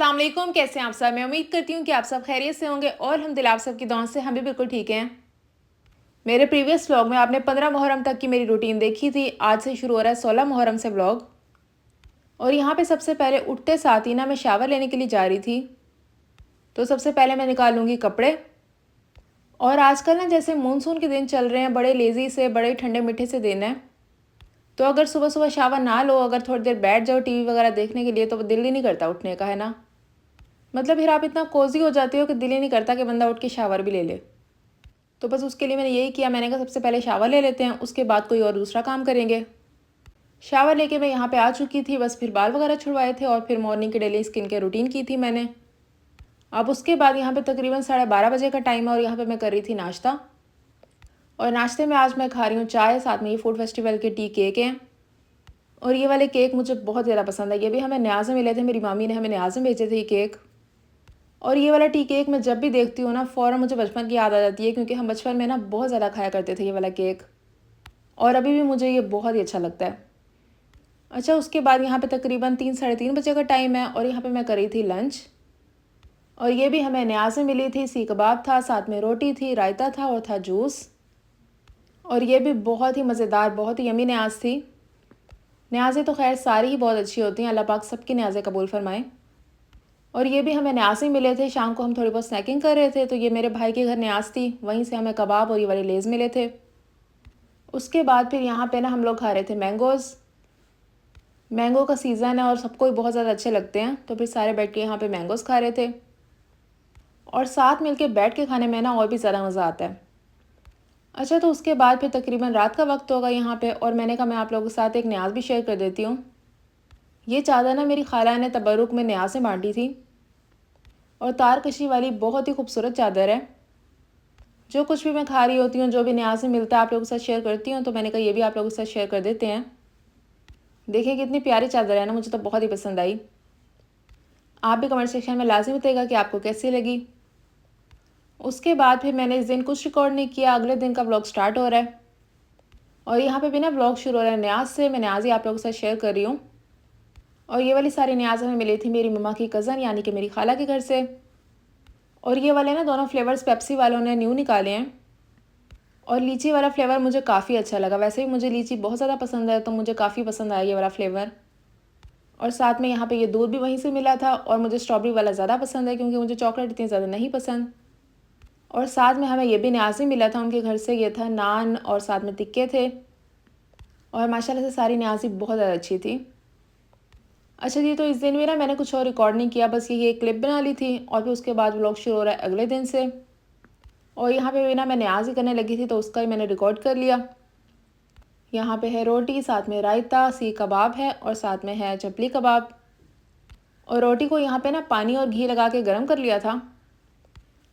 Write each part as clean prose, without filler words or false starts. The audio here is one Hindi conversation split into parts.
अस्सलाम वालेकुम, कैसे हैं आप सब। मैं उम्मीद करती हूँ कि आप सब खैरियत से होंगे और अल्हम्दुलिल्लाह आप सब की दुआ से हम भी बिल्कुल ठीक हैं। मेरे प्रीवियस व्लॉग में आपने 15 मुहर्रम तक की मेरी रूटीन देखी थी। आज से शुरू हो रहा है 16 मुहर्रम से व्लॉग। और यहाँ पे सबसे पहले उठते साथ ही ना मैं शावर लेने के लिए जा रही थी। तो सबसे पहले मैं निकालूंगी कपड़े। और आजकल ना जैसे मानसून के दिन चल रहे हैं, बड़े लेज़ी से, बड़े ठंडे मीठे से दिन है। तो अगर सुबह सुबह शावर ना लो, अगर थोड़ी देर बैठ जाओ टीवी वगैरह देखने के लिए, तो दिल ही नहीं करता उठने का, है ना। मतलब फिर आप इतना कोजी हो जाते हो कि दिल ही नहीं करता कि बंदा उठ के शावर भी ले ले। तो बस उसके लिए मैंने यही किया, मैंने कहा सबसे पहले शावर ले लेते हैं, उसके बाद कोई और दूसरा काम करेंगे। शावर लेके मैं यहाँ पे आ चुकी थी, बस फिर बाल वगैरह छुड़वाए थे और फिर मॉर्निंग की डेली स्किन केयर रूटीन की थी मैंने। अब उसके बाद यहाँ पे तकरीबन 12:30 बजे का टाइम है और यहाँ पे मैं कर रही थी नाश्ता। और नाश्ते में आज मैं खा रही हूँ चाय, साथ में ये फूड फेस्टिवल के टी केक हैं। और ये वाले केक मुझे बहुत ज़्यादा पसंद है। ये भी हमें न्याज में मिले थे, मेरी मामी ने हमें न्याज में भेजे थे ये केक। और ये वाला टी केक मैं जब भी देखती हूँ ना, फ़ौरन मुझे बचपन की याद आ जाती है, क्योंकि हम बचपन में ना बहुत ज़्यादा खाया करते थे ये वाला केक। और अभी भी मुझे ये बहुत ही अच्छा लगता है। अच्छा, उसके बाद यहाँ पे तकरीबन 3-3:30 बजे का टाइम है और यहाँ पे मैं करी थी लंच। और ये भी हमें न्याज में मिली थी। सीख कबाब था, साथ में रोटी थी, रायता था और था जूस। और ये भी बहुत ही मज़ेदार, बहुत ही यमी न्याज थी। न्याज़ें तो खैर सारी ही बहुत अच्छी होती हैं, अल्लाह पाक सबकी न्याज़ें कबूल फरमाएँ। और ये भी हमें न्याज ही मिले थे। शाम को हम थोड़ी बहुत स्नैकिंग कर रहे थे, तो ये मेरे भाई के घर न्याज थी, वहीं से हमें कबाब और ये वाले लेज़ मिले थे। उसके बाद फिर यहाँ पे ना हम लोग खा रहे थे मैंगोज़। मैंगो का सीज़न है और सबको ही बहुत ज़्यादा अच्छे लगते हैं, तो फिर सारे बैठ के यहाँ पे मैंगोज़ खा रहे थे। और साथ मिलके बैठ के खाने में ना और भी ज़्यादा मज़ा आता है। अच्छा, तो उसके बाद फिर तकरीबन रात का वक्त होगा यहाँ पे, और मैंने कहा मैं आप लोगों के साथ एक न्याज भी शेयर कर देती हूँ। ये चादर ना मेरी खाला ने तबरुक में न्याज से बांटी थी और तारकशी वाली बहुत ही खूबसूरत चादर है। जो कुछ भी मैं खा रही होती हूँ, जो भी न्याज से मिलता है, आप लोगों के साथ शेयर करती हूँ, तो मैंने कहा ये भी आप लोगों के साथ शेयर कर देते हैं। देखिए कितनी प्यारी चादर है ना, मुझे तो बहुत ही पसंद आई। आप भी कमेंट सेक्शन में लाजिम बताइएगा कि आपको कैसी लगी। उसके बाद फिर मैंने इस दिन कुछ रिकॉर्ड नहीं किया, अगले दिन का व्लॉग स्टार्ट हो रहा है। और यहाँ पे भी ना व्लॉग शुरू हो रहा है न्याज से। मैं न्याज ही आप लोगों के साथ शेयर कर रही हूँ। और ये वाली सारी न्याज हमें मिली थी मेरी मम्मा की कज़न यानी कि मेरी खाला के घर से। और ये वाले ना दोनों फ्लेवर्स पेप्सी वालों ने न्यू निकाले हैं। और लीची वाला फ्लेवर मुझे काफ़ी अच्छा लगा। वैसे भी मुझे लीची बहुत ज़्यादा पसंद है, तो मुझे काफ़ी पसंद आया ये वाला फ्लेवर। और साथ में यहाँ पे ये दूध भी वहीं से मिला था। और मुझे स्ट्रॉबेरी वाला ज़्यादा पसंद है, क्योंकि मुझे चॉकलेट इतनी ज़्यादा नहीं पसंद। और साथ में हमें ये भी न्याज ही मिला था उनके घर से। ये था नान और साथ में टिक्के थे। और माशाल्लाह से सारी न्याज़ी बहुत ज़्यादा अच्छी थी। अच्छा जी, तो इस दिन भी ना मैंने कुछ और रिकॉर्ड नहीं किया, बस ये एक क्लिप बना ली थी। और फिर उसके बाद व्लॉग शुरू हो रहा है अगले दिन से। और यहाँ पे भी ना मैं न्याज़ ही करने लगी थी, तो उसका ही मैंने रिकॉर्ड कर लिया। यहाँ पे है रोटी, साथ में रायता, सीख कबाब है और साथ में है चपली कबाब। और रोटी को यहाँ पे ना पानी और घी लगा के गर्म कर लिया था।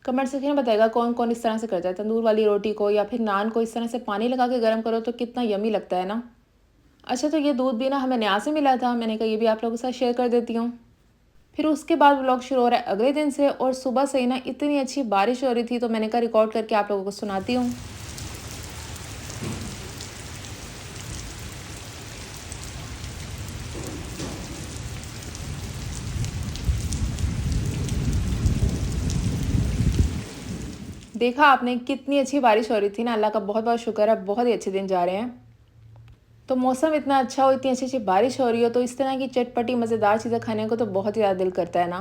कमेंट सेक्शन में बताएगा कौन कौन इस तरह से करता है, तंदूर वाली रोटी को या फिर नान को इस तरह से पानी लगा के गर्म करो तो कितना यमी लगता है ना। अच्छा, तो ये दूध भी ना हमें न्याज से मिला था, मैंने कहा ये भी आप लोगों के साथ शेयर कर देती हूँ। फिर उसके बाद व्लॉग शुरू हो रहा है अगले दिन से। और सुबह से ही ना इतनी अच्छी बारिश हो रही थी, तो मैंने कहा रिकॉर्ड करके आप लोगों को सुनाती हूँ। देखा आपने कितनी अच्छी बारिश हो रही थी ना, अल्लाह का बहुत बहुत शुक्र है, बहुत ही अच्छे दिन जा रहे हैं। तो मौसम इतना अच्छा हो, इतनी अच्छी अच्छी बारिश हो रही हो, तो इस तरह की चटपटी मज़ेदार चीज़ें खाने को तो बहुत ही ज़्यादा दिल करता है ना।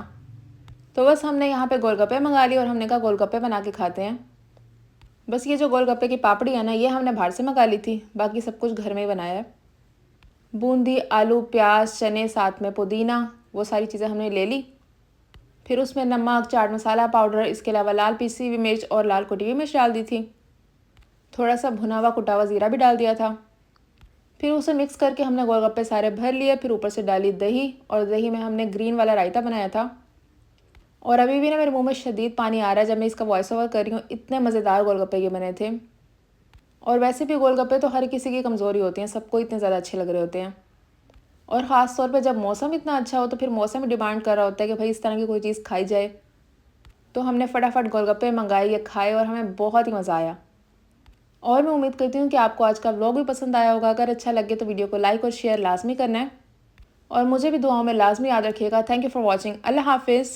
तो बस हमने यहाँ पे गोलगप्पे मंगा लिए और हमने कहा गोलगप्पे बना के खाते हैं। बस ये जो गोलगप्पे की पापड़ी है ना, ये हमने बाहर से मंगा ली थी, बाकी सब कुछ घर में ही बनाया है। बूंदी, आलू, प्याज, चने, साथ में पुदीना, वो सारी चीज़ें हमने ले ली। फिर उसमें नमक, चाट मसाला पाउडर, इसके अलावा लाल पीसी हुई मिर्च और लाल कुटी हुई मिर्च डाल दी थी। थोड़ा सा भुना हुआ कुटा हुआ ज़ीरा भी डाल दिया था। फिर उसे मिक्स करके हमने गोलगप्पे सारे भर लिए। फिर ऊपर से डाली दही, और दही में हमने ग्रीन वाला रायता बनाया था। और अभी भी ना मेरे मुंह में शदीद पानी आ रहा है जब मैं इसका वॉइस ओवर कर रही हूँ, इतने मज़ेदार गोलगप्पे ये बने थे। और वैसे भी गोलगप्पे तो हर किसी की कमज़ोरी होती हैं, सबको इतने ज़्यादा अच्छे लग रहे होते हैं। और ख़ास तौर पे जब मौसम इतना अच्छा हो, तो फिर मौसम डिमांड कर रहा होता है कि भाई इस तरह की कोई चीज़ खाई जाए। तो हमने फटाफट गोलगप्पे मंगाए, ये खाए और हमें बहुत ही मज़ा आया। और मैं उम्मीद करती हूँ कि आपको आज का व्लॉग भी पसंद आया होगा। अगर अच्छा लगे तो वीडियो को लाइक और शेयर लाजमी करना है। और मुझे भी दुआओं में लाजमी याद रखिएगा। Thank you for watching. अल्लाह हाफिज़।